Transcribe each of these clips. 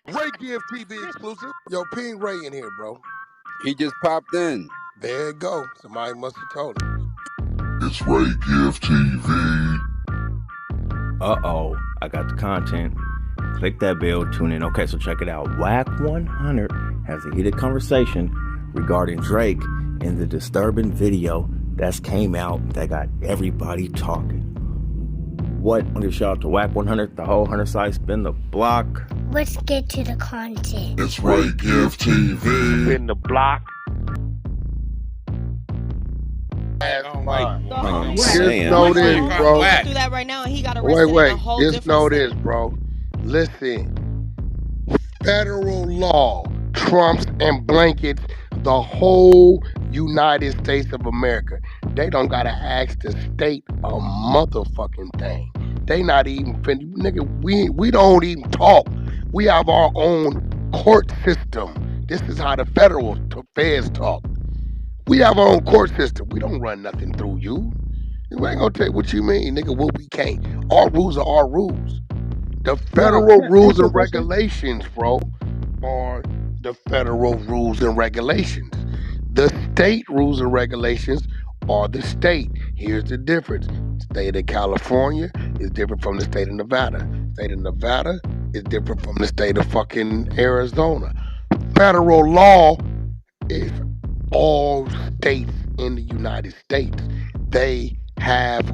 Ray Give TV exclusive. Yo, ping Ray in here, bro. He just popped in. There you go. Somebody must have told him. It's Ray Give TV. Uh-oh, I got the content. Click that bell, tune in. Okay, so check it out. Wack 100 has a heated conversation regarding Drake in the disturbing video that's came out that got everybody talking. What? I'm gonna shout out to Wack 100, the whole 100 side, spin the block. Let's get to the content. It's Ray Give TV. Spin the block. Just know this, bro. Do that right now, and he got arrested. Wait. Just know this, bro. Listen, federal law trumps and blankets the whole United States of America. They don't gotta ask the state a motherfucking thing. They not even nigga. We don't even talk. We have our own court system. This is how the federal feds talk. We have our own court system. We don't run nothing through you. We ain't gonna take what you mean, nigga. What we can't. Our rules are our rules. The federal rules and regulations, bro, are the federal rules and regulations. The state rules and regulations are the state. Here's the difference. State of California is different from the state of Nevada. State of Nevada is different from the state of fucking Arizona. Federal law is all states in the United States. They have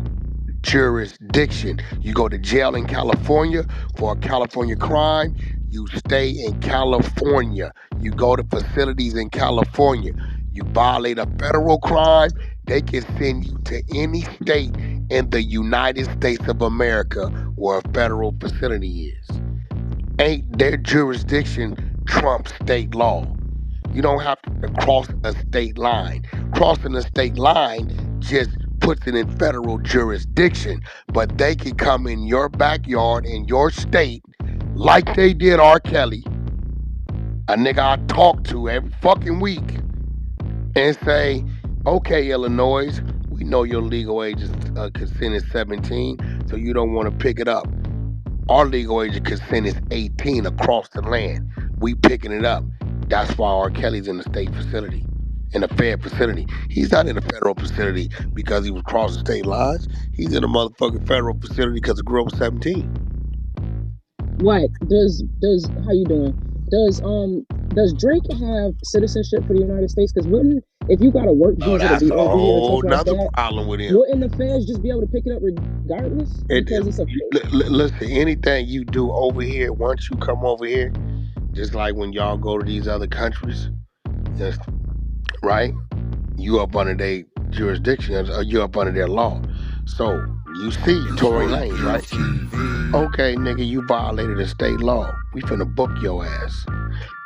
jurisdiction. You go to jail in California for a California crime, you stay in California. You go to facilities in California. You violate a federal crime, they can send you to any state in the United States of America where a federal facility is. Ain't their jurisdiction trumps state law. You don't have to cross a state line. Crossing a state line just puts it in federal jurisdiction, but they can come in your backyard in your state like they did R. Kelly, a nigga I talk to every fucking week, and say, okay, Illinois, we know your legal age is consent is 17, so you don't want to pick it up. Our legal age of consent is 18 across the land. We picking it up. That's why R. Kelly's in the state facility, in a fed facility. He's not in a federal facility because he was crossing state lines. He's in a motherfucking federal facility because he grew up 17. Wack, does how you doing? Does Drake have citizenship for the United States? Because wouldn't, if you got a work visa That's to be a over here whole and stuff nother like that, problem with him. wouldn't the feds just be able to pick it up regardless? Because it's a Listen, anything you do over here, once you come over here, just like when y'all go to these other countries, just, right? You up under their jurisdiction, or you up under their law. So you see Tory Lanez, right? Okay, nigga, you violated a state law. We finna book your ass.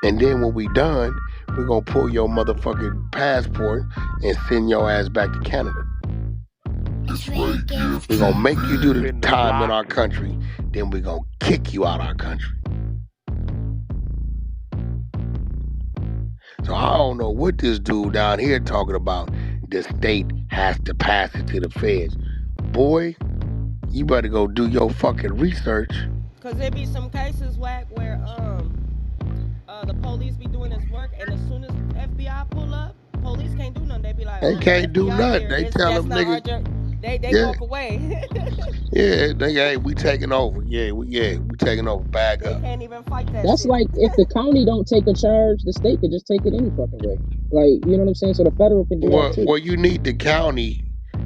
And then when we done, we're gonna pull your motherfucking passport and send your ass back to Canada. We're gonna make you do the time in our country, then we're gonna kick you out of our country. So I don't know what this dude down here talking about. The state has to pass it to the feds. Boy, you better go do your fucking research. Cause there be some cases, Wack, where the police be doing this work, and as soon as FBI pull up, police can't do nothing. They be like, They can't do nothing. They tell them, nigga. They walk away. Yeah, hey, we taking over. Yeah, we taking over. Bag They up. can't even fight that. That's shit. like if the county don't take a charge, the state could just take it any fucking way. Like, you know what I'm saying? So the federal can do that too. Well, you need the county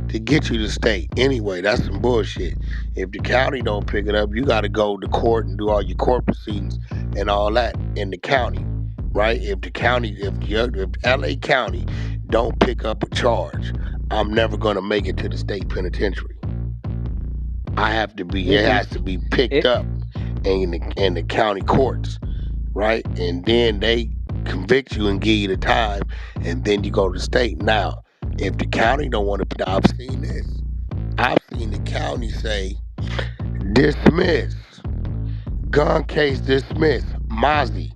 to get you to state. Anyway, that's some bullshit. If the county don't pick it up, you got to go to court and do all your court proceedings and all that in the county, right? If LA County don't pick up a charge, I'm never going to make it to the state penitentiary. It has to be picked up in the county courts, right? And then they convict you and give you the time, and then you go to the state. Now, if the county don't want to, I've seen this. I've seen the county say, dismiss, gun case dismissed. Mozzie,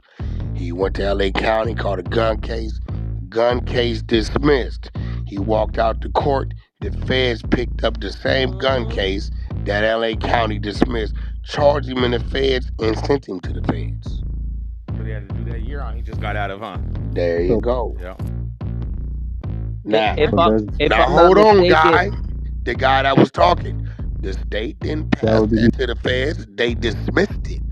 he went to LA County, called a gun case dismissed. He walked out to court, the feds picked up the same gun case that LA County dismissed, charged him in the feds, and sent him to the feds. year he just got out of, huh? There you So, go. Yeah. Now, so does If now I'm not hold on, mistaken, guy. The guy that was talking. The state didn't that pass would be that to the feds. They dismissed it.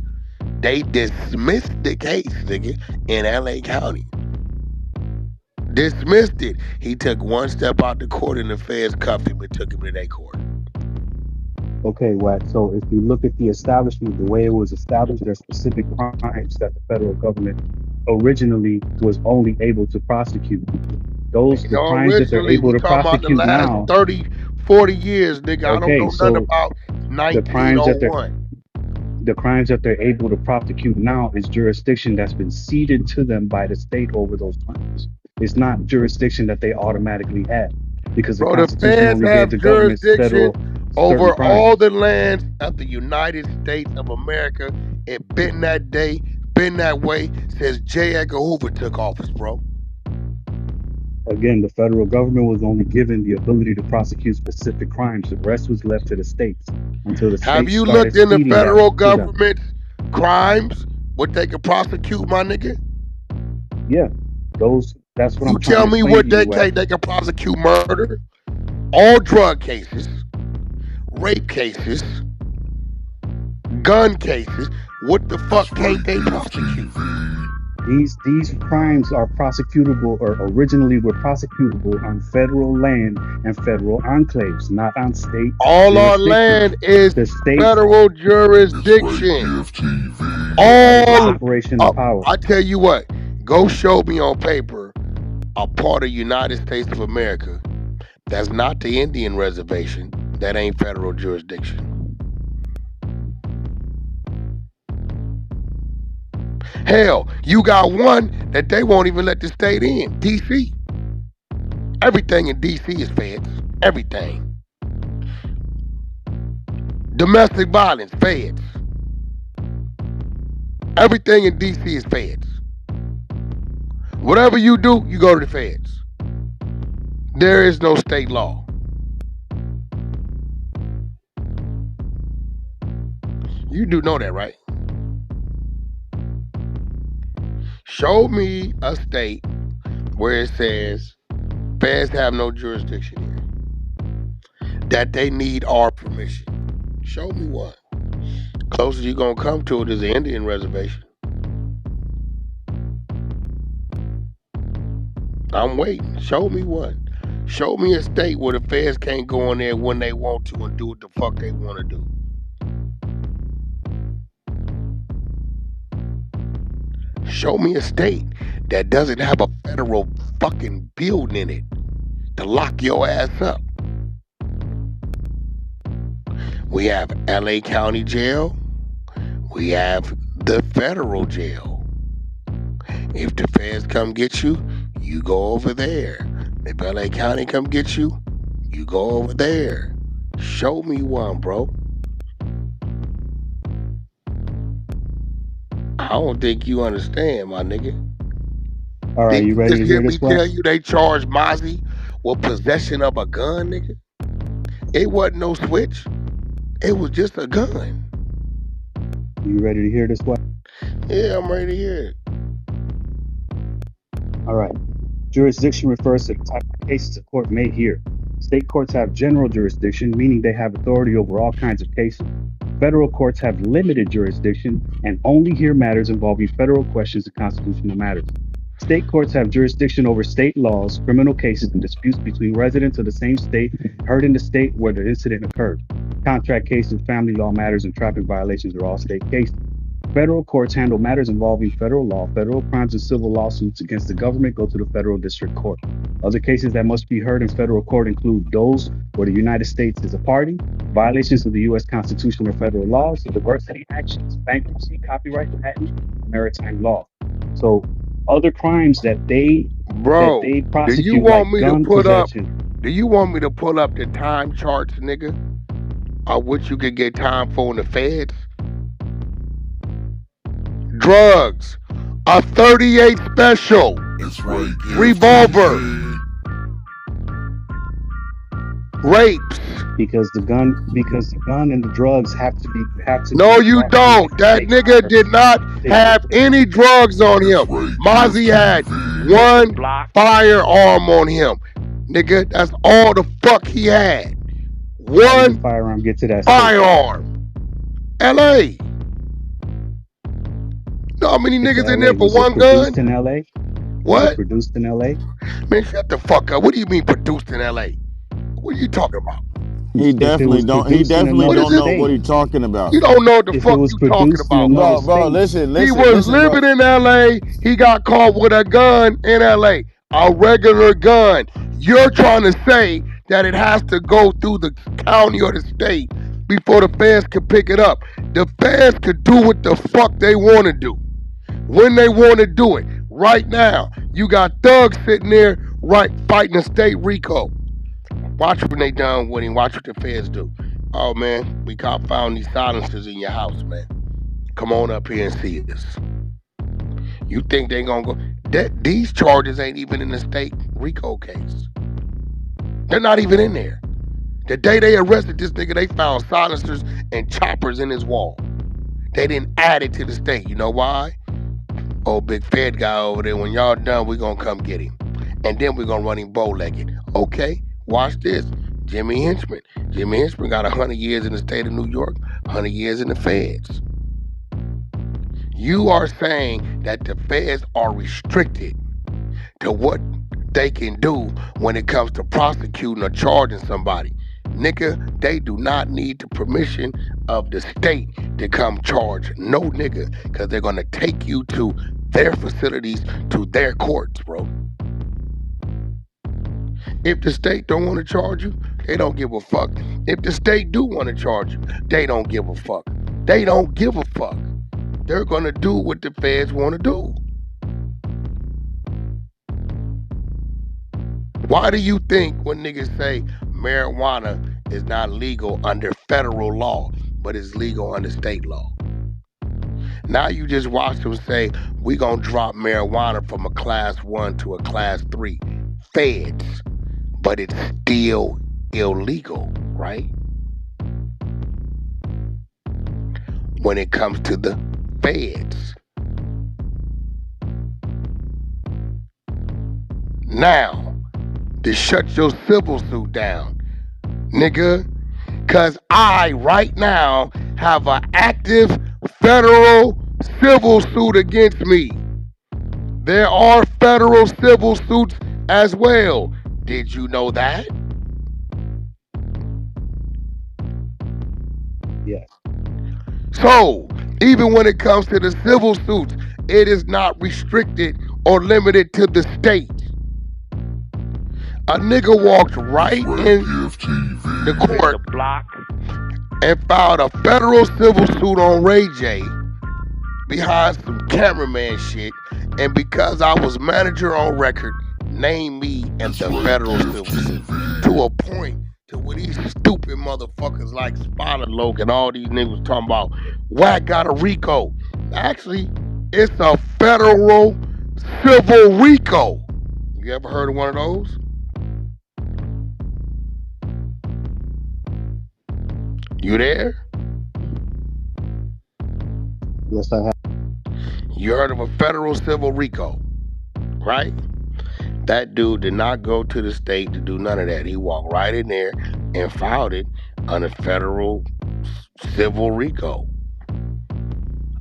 They dismissed the case, nigga, in LA County. Dismissed it. He took one step out the court and the feds cuffed him and took him to their court. Okay, Wack. So if you look at the establishment, the way it was established, there are specific crimes that the federal government originally was only able to prosecute. You The know, crimes that they're originally able we to talking about the prosecute last now, 30, 40 years, nigga. I don't okay, know nothing so about the crimes that they're 1901. the crimes that they're able to prosecute now is jurisdiction that's been ceded to them by the state over those crimes. It's not jurisdiction that they automatically have because the Bro, the Constitution feds only gave have the governments jurisdiction federal certain over all crimes. the lands of the United States of America. It been that day, been that way since J. Edgar Hoover took office, bro. Again, the federal government was only given the ability to prosecute specific crimes. The rest was left to the states until the Have states you started looked in the ceding that federal to them. government's crimes, what they can prosecute, my nigga? Yeah, that's what You I'm trying tell to me explain to what you, Wack. they can prosecute murder, all drug cases, rape cases, gun cases. What the fuck It's can't Ray they Gift prosecute? TV. These crimes are prosecutable or originally were prosecutable on federal land and federal enclaves, not on state All our jurisdictions. land is The states, federal It's Ray jurisdiction. Gift TV. that is a All, separation of power. I tell you what, go show me on paper a part of United States of America that's not the Indian reservation that ain't federal jurisdiction. Hell, you got one that they won't even let the state in, D.C. Everything in D.C. is feds. Everything. Domestic violence, feds. Everything in D.C. is feds. Whatever you do, you go to the feds. There is no state law. You do know that, right? Show me a state where it says feds have no jurisdiction here, that they need our permission. Show me one. Closest you're gonna come to it is the Indian reservation. I'm waiting. Show me one. Show me a state where the feds can't go in there when they want to and do what the fuck they want to do. Show me a state that doesn't have a federal fucking building in it to lock your ass up. We have LA County Jail. We have the federal jail. If the feds come get you, you go over there. If LA County come get you, you go over there. Show me one, bro. I don't think you understand, my nigga. All right, Did you you ready just to hear hear me this, Wack? tell you they charged Mozzie with possession of a gun, nigga? It wasn't no switch. It was just a gun. You ready to hear this, Wack? Yeah, I'm ready to hear it. All right. Jurisdiction refers to the type of cases a court may hear. State courts have general jurisdiction, meaning they have authority over all kinds of cases. Federal courts have limited jurisdiction and only hear matters involving federal questions and constitutional matters. State courts have jurisdiction over state laws, criminal cases, and disputes between residents of the same state heard in the state where the incident occurred. Contract cases, family law matters, and traffic violations are all state cases. Federal courts handle matters involving federal law. Federal crimes and civil lawsuits against the government go to the federal district court. Other cases that must be heard in federal court include those where the United States is a party, violations of the U.S. Constitution or federal laws, diversity actions, bankruptcy, copyright, patent, maritime law. So other crimes that Bro, do you prosecute, want like me to gun put up possession. do you want me to pull up the time charts, nigga? Of what you could get time for in the feds? Drugs, a 38 special, It's Ray Gift revolver, TV. rapes, because the gun and the drugs have to be No, you brought through don't. That interstate nigga commerce. did not They have any drugs on That's him. right, Mozzie had DOTCC. one firearm on him. Nigga, that's all the fuck he had. how did the One firearm get to that state? firearm. LA. Know how many Get to niggas in LA. there for Was it one produced in gun? LA? Was it What? produced in LA? Man, shut the fuck up. What do you mean produced in LA? What are you talking about? He If it definitely was don't. He produced in definitely What another is don't it? know what state, he's talking about. You don't know what the if it fuck was you talking produced in about, another bro. Bro, state, listen, He listen, was listen, bro. living in LA. He got caught with a gun in LA. A regular gun. You're trying to say that it has to go through the county or the state before the feds can pick it up. The feds could do what the fuck they want to do when they want to do it. Right now, you got thugs sitting there right fighting a state RICO. Watch when they done with him. Watch what the feds do. Oh man, we found these silencers in your house, man. Come on up here and see us. You think they gonna go? These charges ain't even in the state RICO case. They're not even in there. The day they arrested this nigga, they found silencers and choppers in his wall. They didn't add it to the state. You know why? Old big Fed guy over there. When y'all done, we gonna come get him, and then we gonna run him bow-legged. Okay, watch this. Jimmy Henchman. Jimmy Henchman got 100 years in the state of New York, 100 years in the feds. You are saying that the feds are restricted to what they can do when it comes to prosecuting or charging somebody. Nigga, they do not need the permission of the state to come charge no nigga, because they're gonna take you to their facilities, to their courts, bro. If the state don't want to charge you, they don't give a fuck. If the state do want to charge you, they don't give a fuck. They don't give a fuck. They're gonna do what the feds want to do. Why do you think when niggas say marijuana is not legal under federal law, but it's legal under state law? Now you just watch them say, we gonna drop marijuana from a class 1 to a class 3. Feds. But it's still illegal, right? When it comes to the feds. Now, to shut your civil suit down, nigga, because I, right now, have an active federal civil suit against me. There are federal civil suits as well. Did you know that? yes. So, even when it comes to the civil suits, it is not restricted or limited to the state. A nigga walked right in the court and filed a federal civil suit on Ray J behind some cameraman shit, and because I was manager on record, named me in the federal civil suit, to a point to where these stupid motherfuckers like Spider Loke and all these niggas talking about Wack got a RICO. Actually, it's a federal civil RICO. You ever heard of one of those? You there? Yes, I have. You heard of a federal civil RICO, right? That dude did not go to the state to do none of that. He walked right in there and filed it on a federal civil RICO.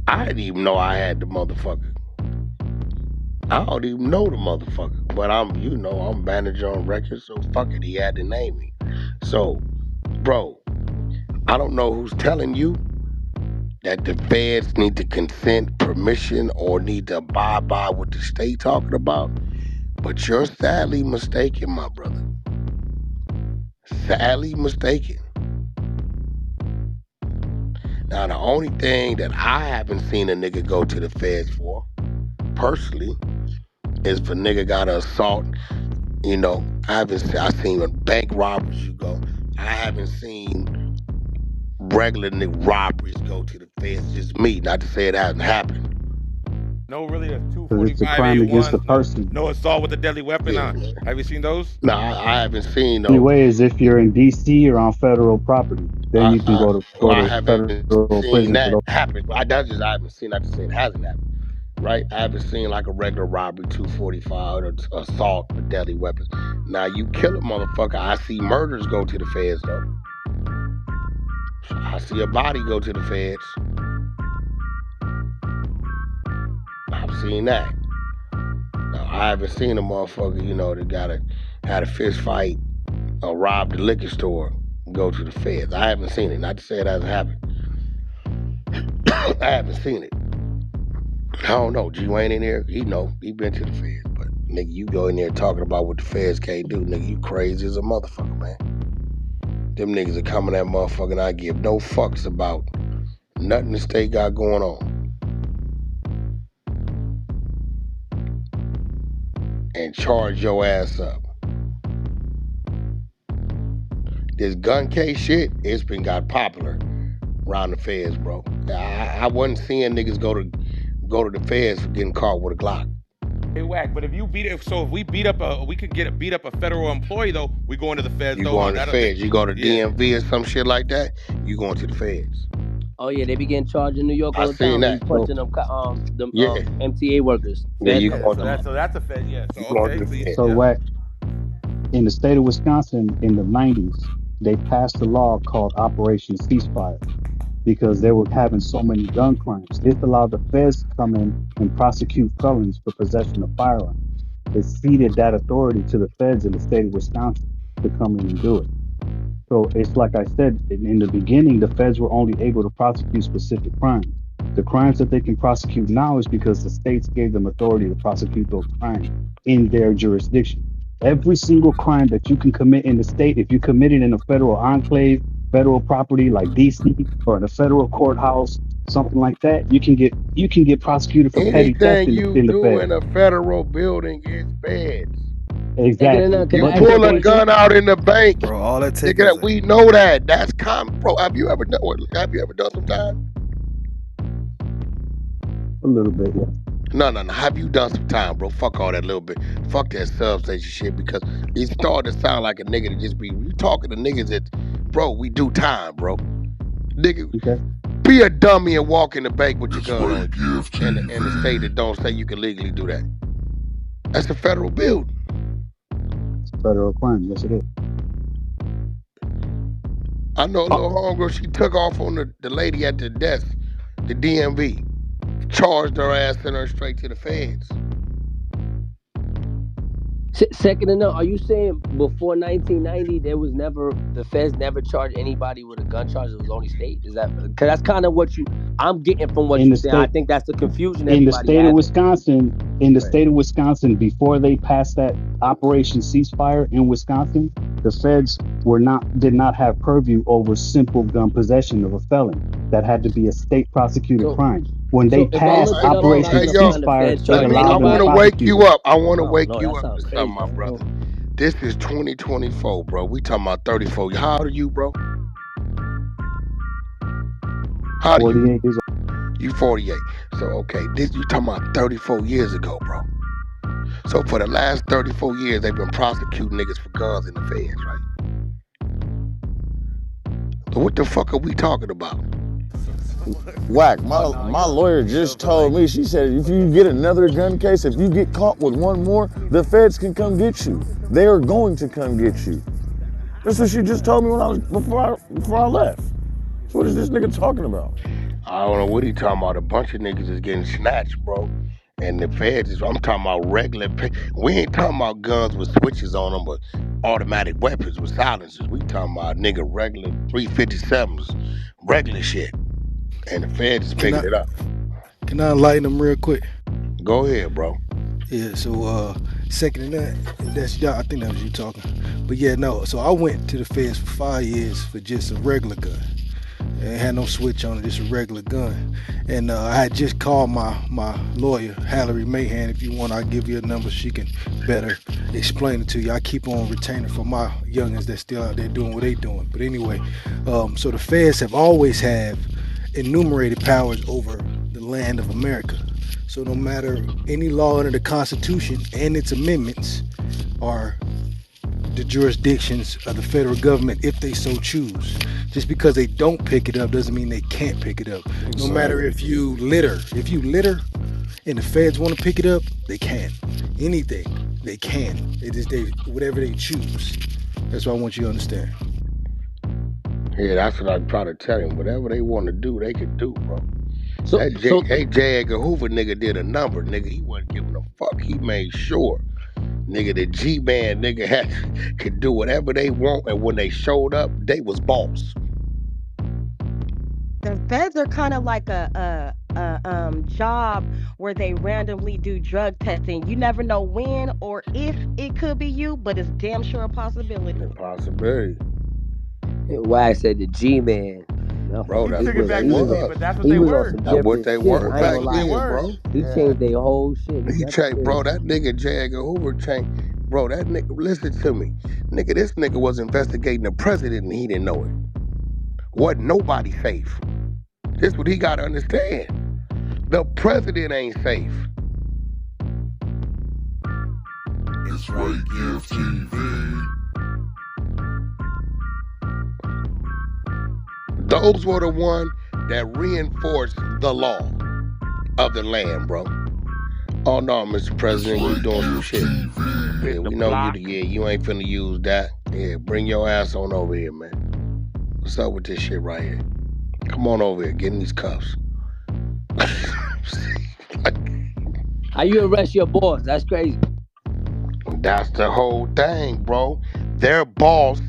I didn't even know I had the motherfucker. I don't even know the motherfucker. But I'm manager on record, so fuck it, he had to name me. So, bro, I don't know who's telling you that the feds need to consent, permission, or need to abide by what the state talking about. But you're sadly mistaken, my brother. Sadly mistaken. Now, the only thing that I haven't seen a nigga go to the feds for, personally, is if a nigga got an assault. You know, I've seen when bank robberies you go. I haven't seen regular nigga robberies go to the feds. Just me, not to say it hasn't happened. No, really, a because it's a crime against the 245A1. person. No assault with a deadly weapon. Yeah. Have you seen those? No, I haven't seen Only those. way is if you're in DC or on federal property. Then you can Well, go I to haven't federal seen prison for that those. happen. I haven't seen. I just say it hasn't happened. Right? I haven't seen like a regular robbery, 245, or assault with deadly weapons. Now you kill a motherfucker. I see murders go to the feds though. I see a body go to the feds. I've seen that. Now, I haven't seen a motherfucker, that had a fist fight or robbed a liquor store and go to the feds. I haven't seen it. Not to say it hasn't happened. I haven't seen it. I don't know. G Wayne in here, he know. He been to the feds. But nigga, you go in there talking about what the feds can't do, nigga, you crazy as a motherfucker, man. Them niggas are coming at motherfucker and I give no fucks about nothing the state got going on. And charge your ass up. This gun case shit, it's been got popular around the feds, bro. I wasn't seeing niggas go to the feds for getting caught with a Glock. Hey, Wack, but if we beat up a federal employee though, we go into the feds You though. going to the feds. You go to Yeah. DMV or some shit like that, you going to the feds. Oh yeah, they be getting charged in New York I all the seen time. They that. be punching them Yeah. MTA workers. Yeah, Feds you come. going So that's a fed. Yeah. So you going okay. to the feds. So what? In the state of Wisconsin in the 90s, they passed a law called Operation Ceasefire because they were having so many gun crimes. This allowed the feds to come in and prosecute felons for possession of firearms. It ceded that authority to the feds in the state of Wisconsin to come in and do it. So it's like I said in the beginning, the feds were only able to prosecute specific crimes. The crimes that they can prosecute now is because the states gave them authority to prosecute those crimes in their jurisdiction. Every single crime that you can commit in the state, if you commit it in a federal enclave, federal property like DC or in a federal courthouse, something like that, you can get prosecuted for petty theft Anything you in the do in feds. a federal building is feds. Second Exactly. enough, can You I But ask the you a pull a state, question? gun out in the bank, Bro, all that take nigga, is that we know that's common. Bro, have you ever done some time? a little bit, yeah. No. Have you done some time, bro? Fuck all that little bit. Fuck that substation shit because it started to sound like a nigga to just be. You talking to niggas that, bro, we do time, bro. Nigga, Okay. be a dummy and walk in the bank with your This gun way on you. give In the state that don't say you can legally do that. That's a federal building. It's a federal crime. Yes, it is. I know a little homegirl, she took off on the lady at the desk, the DMV. Charged her ass, sent her straight to the feds. Second enough, are you saying before 1990 the feds never charged anybody with a gun charge? It was only state. Is that because that's kind of what I'm getting from what In you're the saying. I state, think that's the confusion in the everybody state of having. Wisconsin, Right. before they passed that Operation Ceasefire in Wisconsin, the feds did not have purview over simple gun possession of a felon. That had to be a state prosecuted So crime. When they so if I All passed look it right, up bro. Operation online, Hey, to yo, find the Ceasefire, feds it let charging me. I allowed them to want to anybody. wake prosecute you it. up. I want to Oh wake no, you that up to sounds something, crazy. my brother. This is 2024, bro. We talking about 34. How old are you, bro? How old are you? 48 years old. You 48. So okay, this you talking about 34 years ago, bro. So for the last 34 years, they've been prosecuting niggas for guns in the feds, right? So what the fuck are we talking about? Wack, my lawyer just told me, she said, if you get another gun case, if you get caught with one more, the feds can come get you. They are going to come get you. That's what she just told me before I left. So what is this nigga talking about? I don't know what he talking about. A bunch of niggas is getting snatched, bro. And the feds is, I'm talking about regular, we ain't talking about guns with switches on them, but automatic weapons with silencers. We talking about nigga regular 357s, regular shit. And the feds is picking it up. Can I enlighten them real quick? Go ahead, bro. Yeah, so second to that's y'all. I think that was you talking. But yeah, no. So I went to the feds for 5 years for just a regular gun. It had no switch on it, just a regular gun. And I had just called my lawyer, Hallery Mahan. If you want, I'll give you a number. She can better explain it to you. I keep on retaining for my youngins that's still out there doing what they doing. But anyway, so the feds have always have enumerated powers over the land of America. So no matter any law under the Constitution and its amendments are the jurisdictions of the federal government if they so choose. Just because they don't pick it up doesn't mean they can't pick it up. No matter if you litter and the feds want to pick it up, they can. Anything, they can. It is whatever they choose. That's what I want you to understand. Yeah, that's what I try to tell him. Whatever they want to do, they can do, bro. So, J. Edgar Hoover nigga did a number, nigga. He wasn't giving a fuck. He made sure, nigga, the G-Man nigga could do whatever they want, and when they showed up, they was boss. The feds are kind of like a job where they randomly do drug testing. You never know when or if it could be you, but it's damn sure a possibility. Possibility. Wack said the G-Man. No, Bro, You that's took it what back they to was. but that's what he they was on were. some That's what different they shit. were I ain't back gonna lie. then, bro. He changed their whole shit. He changed, bro. That nigga J. Edgar Hoover changed. Bro, that nigga, listen to me. Nigga, this nigga was investigating the president and he didn't know it. Wasn't nobody safe. This what he gotta understand. The president ain't safe. It's Right Give TV. Those were the one that reinforced the law of the land, bro. Oh no, Mr. President, you doing some shit. Yeah, we know you. Yeah, you ain't finna use that. Yeah, bring your ass on over here, man. What's up with this shit right here? Come on over here, get in these cuffs. How you arrest your boss? That's crazy. That's the whole thing, bro. Their boss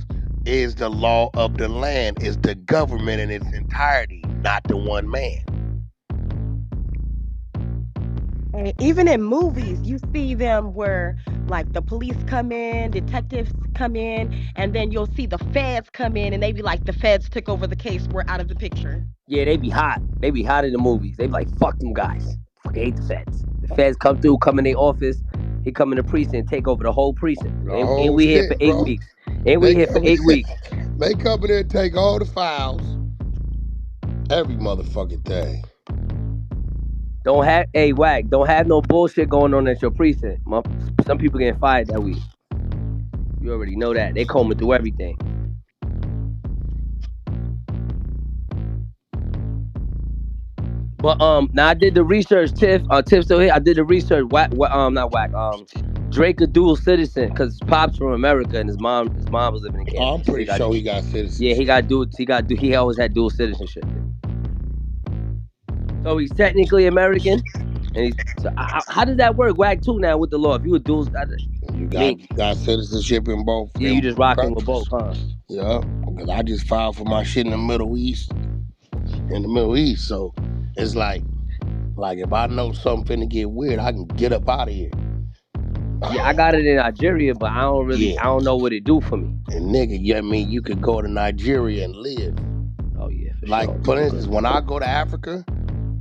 is the law of the land, is the government in its entirety, not the one man. And even in movies, you see them where like the police come in, detectives come in, and then you'll see the feds come in and they be like, the feds took over the case, we're out of the picture. Yeah, they be hot. They be hot in the movies. They be like, fuck them guys. Fucking hate the feds. The feds come through, come in their office. He come in the precinct, take over the whole precinct. Ain't we here for 8 weeks? Ain't we here for 8 weeks? They come in there and take all the files. Every motherfucking thing. Hey, Wack, don't have no bullshit going on at your precinct. Some people getting fired that week. You already know that. They combing through everything. But now I did the research. Tiff still here. I did the research. Not Wack. Drake a dual citizen because his pops from America and his mom was living in Canada. I'm pretty sure he got citizenship. Yeah, he always had dual citizenship. So he's technically American, and how does that work? Wack too now with the law. If you a dual, you got citizenship in both. Yeah, you just rocking with both, huh? Yeah, because I just filed for my shit in the Middle East. So it's like if I know something finna get weird, I can get up out of here. Yeah, I got it in Nigeria, but I don't know what it do for me. And nigga, you could go to Nigeria and live. Oh yeah, for instance, when I go to Africa,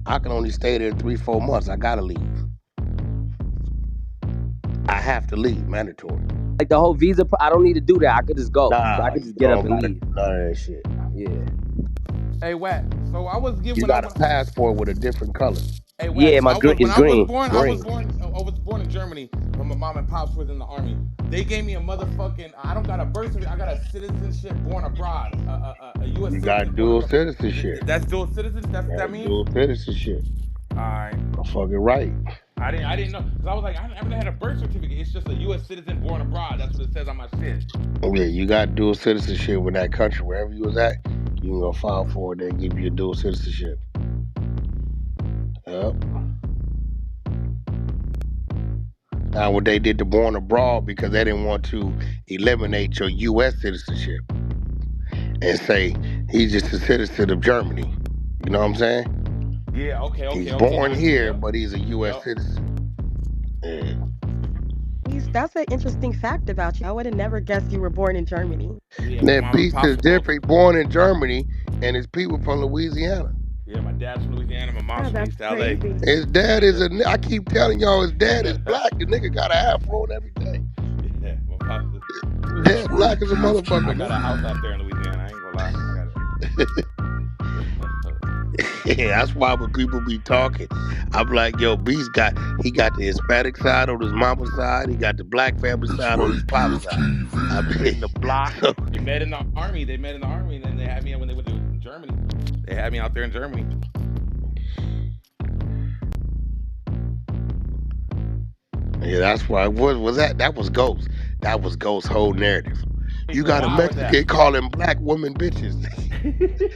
I can only stay there 3-4 months. I gotta leave. I have to leave, mandatory. Like the whole visa, I don't need to do that. I could just go. I could just get up and leave. None of that shit. Yeah. Hey, Wack. So I was given. You got a passport with a different color. Hey, Wack, yeah, my green. I was born in Germany when my mom and pops was in the army. They gave me a motherfucking. I don't got a birth certificate. I got a citizenship born abroad. A U.S. You got dual citizenship. That's dual citizenship. That's what that means. Dual citizenship. All right. Fucking right. I didn't know because I was like I haven't had a birth certificate. It's just a U.S. citizen born abroad. That's what it says on my shit. Yeah, you got dual citizenship in that country. Wherever you was at, you can go file for it. They give you a dual citizenship. Yep. Now, what they did to born abroad because they didn't want to eliminate your U.S. citizenship and say he's just a citizen of Germany. You know what I'm saying? Yeah. Okay. He's born here, but he's a U.S. citizen. Yeah. That's an interesting fact about you. I would have never guessed you were born in Germany. Yeah, that beast is different. Born in Germany, and his people from Louisiana. Yeah, my dad's from Louisiana. My mom's from East LA. His dad is I keep telling y'all, his dad is black. The nigga got an afro and everything. Yeah, my pops. His dad black as a motherfucker. I got a house out there in Louisiana. I ain't gonna lie. I got it. That's why when people be talking, I'm like, yo, he got the Hispanic side on his mama's side, he got the black family It's side on his Drake pop's Gift side. I TV. In the mean, block. so They met in the army. And then they had me when they went to Germany. They had me out there in Germany. yeah, that's why. What was that? That was Ghost. That was Ghost's whole narrative. He's You been got a wild with that. Mexican calling black women bitches.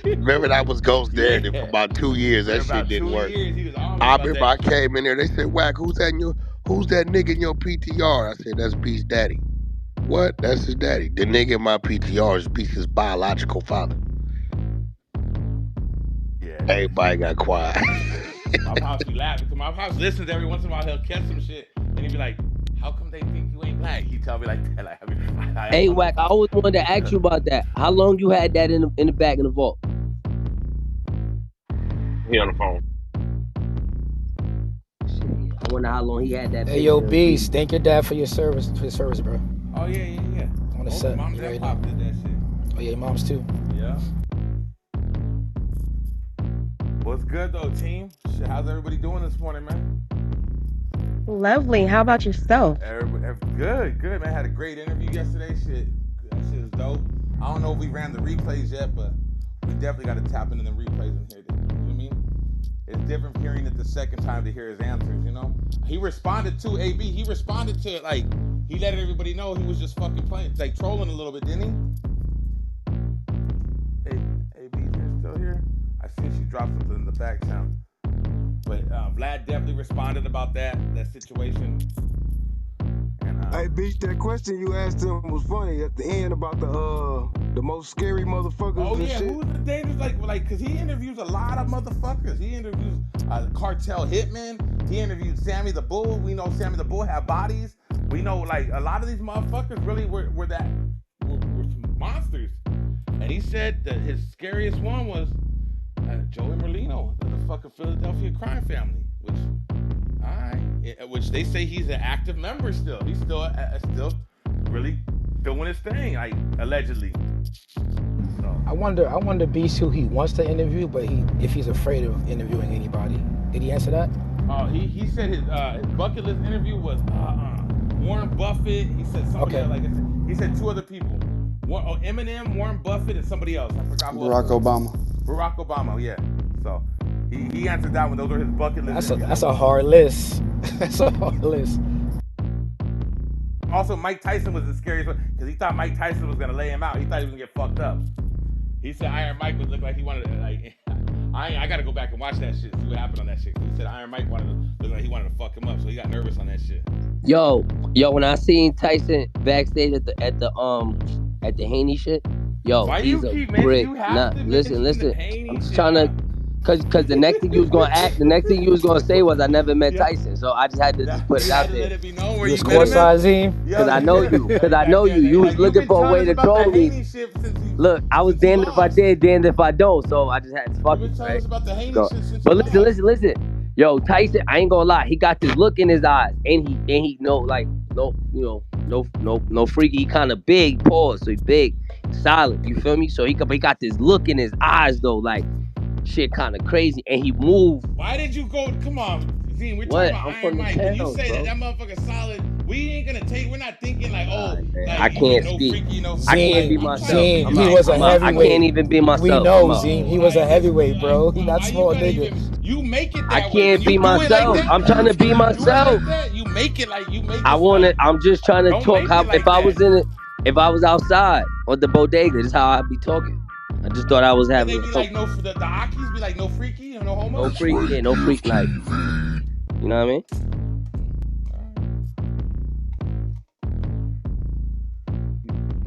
Remember that was Ghost's narrative for Yeah. about 2 years. For That shit about didn't 2 work. years, he was on me I about remember that I shit. came in there. They said, "Wack, who's that nigga in your PTR?" I said, "That's Beast's daddy." What? That's his daddy. The nigga in my PTR is Beast's biological father. Yeah. Everybody got quiet. My pops be laughing because my pops listens every once in a while. He'll catch some shit and he'll be like, "How come they think you ain't black?" He tell me like that. Like, Hey, I'm like, Wack, I "Pops, always wanted to it's ask good." you about that. How long you had that in the back in the vault? He on the phone. Shit, I wonder how long he had that Hey, yo, picture. Beast, thank your dad for your service, bro. Oh yeah. On the Both set, moms you and already know. pops did that shit. Oh, yeah, your mom's too. Yeah. What's good though, team? Shit, how's everybody doing this morning, man? Lovely. How about yourself? Good, man. Had a great interview yesterday. That shit is dope. I don't know if we ran the replays yet, but we definitely got to tap into the replays and hear it. You know what I mean? It's different hearing it the second time to hear his answers, you know? He responded to AB. He responded to it like he let everybody know he was just fucking playing, like trolling a little bit, didn't he? Hey, AB's still here? I see she dropped something in the back channel. But Vlad definitely responded about that situation. And, Hey, Beach, that question you asked him was funny at the end about the most scary motherfuckers oh and yeah, shit. who's the dangerous like? Cause he interviews a lot of motherfuckers. He interviews cartel hitmen. He interviewed Sammy the Bull. We know Sammy the Bull had bodies. We know like a lot of these motherfuckers really were some monsters. And he said that his scariest one was Joey Merlino, the fucking Philadelphia crime family, which they say he's an active member still. He's still really doing his thing, like allegedly. So. I wonder, Beast, who he wants to interview, but if he's afraid of interviewing anybody. Did he answer that? He said his bucket list interview was Warren Buffett. He said somebody else, like I said, he said two other people. Eminem, Warren Buffett, and somebody else. I forgot who. Barack Obama. Barack Obama, yeah. So he answered that one. Those are his bucket list. That's a hard list. That's a hard list. Also, Mike Tyson was the scariest one because he thought Mike Tyson was gonna lay him out. He thought he was gonna get fucked up. He said Iron Mike would look like he wanted to, like. I gotta go back and watch that shit, see what happened on that shit. He said Iron Mike wanted to look like he wanted to fuck him up, so he got nervous on that shit. Yo, when I seen Tyson backstage at the Haney shit, yo, why he's you a keep brick. you have to Listen. I'm just trying to, cause the next thing you was gonna say was I never met Tyson, so I just had to just put it out there. Let it be known where you you met him. Zim? Cause I know you. You was looking for a way to troll me. Look, I was damned if I did, damned if I don't. So I just had to fuck it, right? But listen. Yo, Tyson, I ain't gonna lie. He got this look in his eyes, and he no freaky. He kind of big, pause. So he big, solid. You feel me? So he got this look in his eyes though, like shit, kind of crazy. And he moved. Why did you go? Come on, Zine. We're talking about Iron Mike. When you say that motherfucker's solid, we ain't gonna take. We're not thinking like, I can't speak. I can't be myself. He was a heavyweight. I can't even be myself. We know, Zim. He was a heavyweight, bro. He not small nigga. You make it I that way. can't be myself. I'm trying to be myself. You make it like you make it. I'm just trying to talk how if I was in it, if I was outside or the bodega, this is how I'd be talking. I just thought I was having. They be like no, the Akis be like no freaky or no homo. No freaky, no freak night. You know what I mean?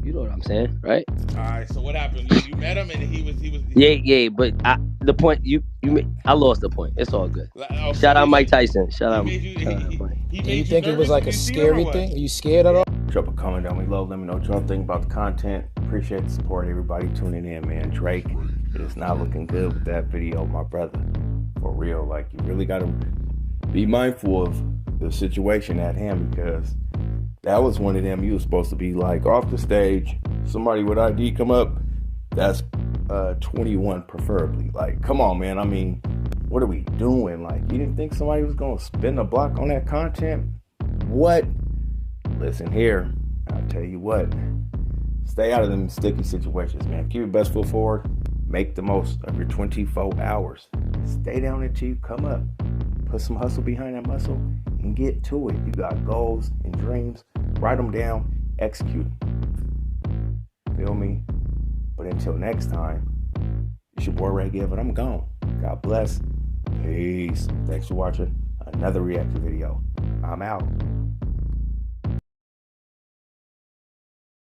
You know what I'm saying, right? All right. So what happened? You met him and he was. Yeah. But the point I lost the point. It's all good. Shout out Mike Tyson. Shout out Mike. Do you think it was like a scary thing? Are you scared at all? Drop a comment down below. Let me know what y'all think about the content. Appreciate the support, everybody tuning in, man. Drake, it is not looking good with that video, my brother. For real, like you really gotta be mindful of the situation at hand because that was one of them you was supposed to be like off the stage. Somebody with ID come up, that's 21 preferably. Like, come on, man. I mean, what are we doing? Like, you didn't think somebody was gonna spin a block on that content? What? Listen here, I'll tell you what. Stay out of them sticky situations, man. Keep your best foot forward. Make the most of your 24 hours. Stay down until you come up. Put some hustle behind that muscle and get to it. You got goals and dreams. Write them down. Execute them. Feel me? But until next time, it's your boy Ray Gibb, and I'm gone. God bless. Peace. Thanks for watching another reaction video. I'm out.